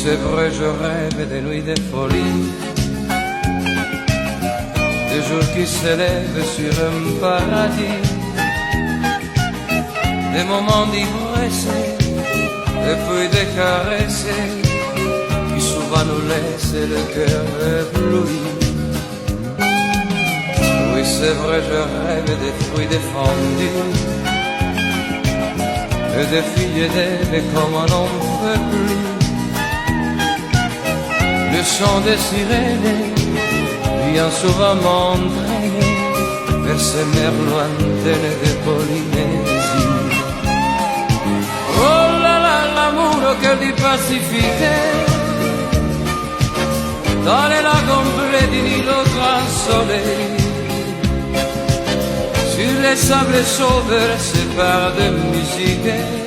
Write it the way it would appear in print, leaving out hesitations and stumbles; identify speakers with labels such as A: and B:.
A: c'est vrai, je rêve des nuits de folie, des jours qui s'élèvent sur un paradis, des moments d'ivresse et puis des caresses qui souvent nous laissent le cœur ébloui. Oui, c'est vrai, je rêve des fruits défendus et des filles d'aimer comme on n'en peut plus. Le chant des sirènes vient souvent m'entraîner vers ces mers lointaines de Polynésie. Oh là là, l'amour auquel dit pacifique dans les lacs ombrés d'une île au grand soleil, sur les sables sauveurs se parle de musique.